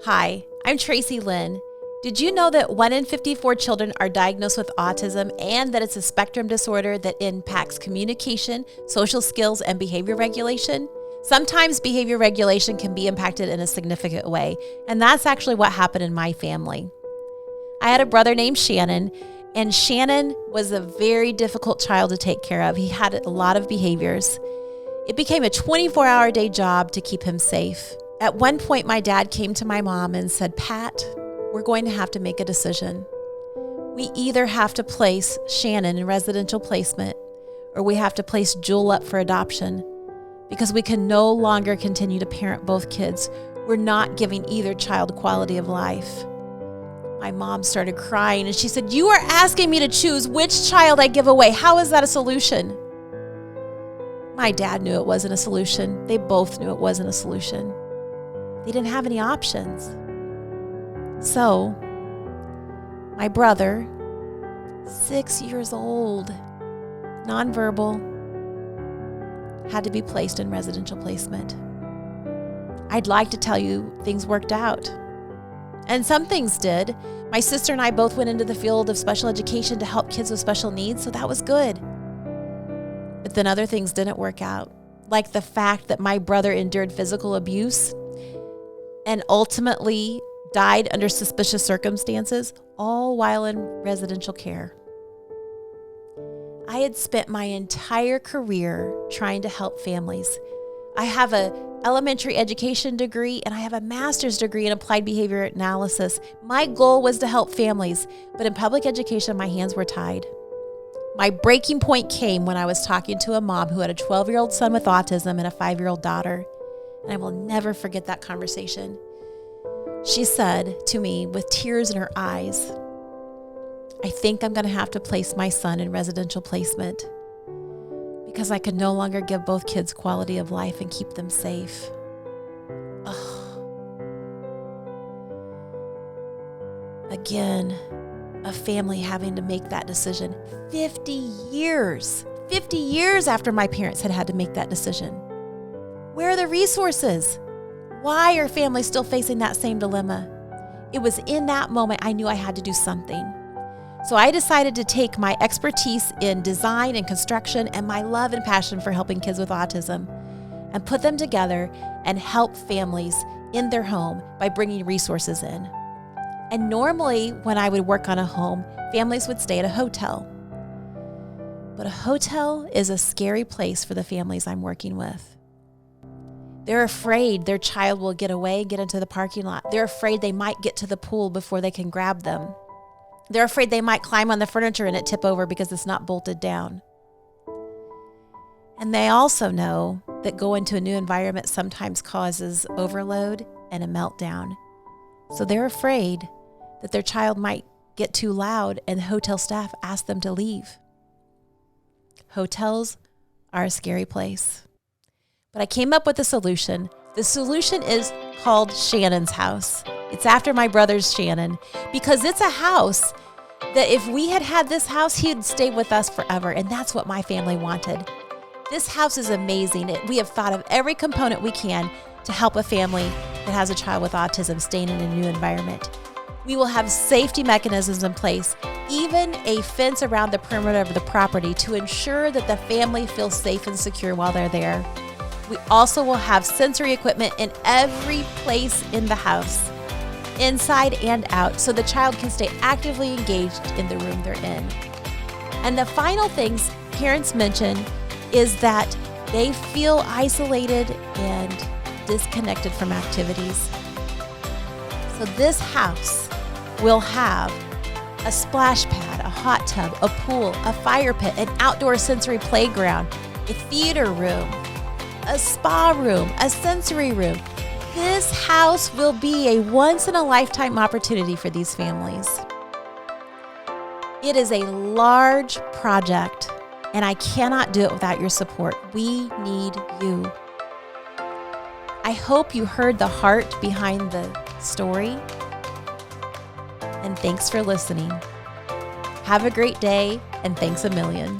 Hi, I'm Tracy Lynn. Did you know that 1 in 54 children are diagnosed with autism and that it's a spectrum disorder that impacts communication, social skills, and behavior regulation? Sometimes behavior regulation can be impacted in a significant way, and that's actually what happened in my family. I had a brother named Shannon, and Shannon was a very difficult child to take care of. He had a lot of behaviors. It became a 24-hour-a-day job to keep him safe. At one point, my dad came to my mom and said, "Pat, we're going to have to make a decision. We either have to place Shannon in residential placement or we have to place Jewell up for adoption because we can no longer continue to parent both kids. We're not giving either child quality of life." My mom started crying and she said, "You are asking me to choose which child I give away. How is that a solution?" My dad knew it wasn't a solution. They both knew it wasn't a solution. They didn't have any options. So, my brother, 6 years old, nonverbal, had to be placed in residential placement. I'd like to tell you things worked out. And some things did. My sister and I both went into the field of special education to help kids with special needs, so that was good. But then other things didn't work out, like the fact that my brother endured physical abuse and ultimately died under suspicious circumstances, all while in residential care. I had spent my entire career trying to help families. I have an elementary education degree and I have a master's degree in applied behavior analysis. My goal was to help families, but in public education, my hands were tied. My breaking point came when I was talking to a mom who had a 12-year-old son with autism and a 5-year-old daughter. And I will never forget that conversation. She said to me with tears in her eyes, "I think I'm going to have to place my son in residential placement because I could no longer give both kids quality of life and keep them safe." Ugh. Again, a family having to make that decision 50 years after my parents had to make that decision. Where are the resources? Why are families still facing that same dilemma? It was in that moment I knew I had to do something. So I decided to take my expertise in design and construction and my love and passion for helping kids with autism and put them together and help families in their home by bringing resources in. And normally when I would work on a home, families would stay at a hotel. But a hotel is a scary place for the families I'm working with. They're afraid their child will get away, get into the parking lot. They're afraid they might get to the pool before they can grab them. They're afraid they might climb on the furniture and it tip over because it's not bolted down. And they also know that going to a new environment sometimes causes overload and a meltdown. So they're afraid that their child might get too loud and hotel staff ask them to leave. Hotels are a scary place. But I came up with a solution. The solution is called Shannon's house. It's after my brother's Shannon because it's a house that if we had this house, he'd stay with us forever. And that's what my family wanted. This house is amazing. We have thought of every component we can to help a family that has a child with autism staying in a new environment. We will have safety mechanisms in place, even a fence around the perimeter of the property to ensure that the family feels safe and secure while they're there. We also will have sensory equipment in every place in the house, inside and out, so the child can stay actively engaged in the room they're in. And the final things parents mention is that they feel isolated and disconnected from activities. So this house will have a splash pad, a hot tub, a pool, a fire pit, an outdoor sensory playground, a theater room, a spa room, a sensory room. This house will be a once-in-a-lifetime opportunity for these families. It is a large project, and I cannot do it without your support. We need you. I hope you heard the heart behind the story, and thanks for listening. Have a great day, and thanks a million.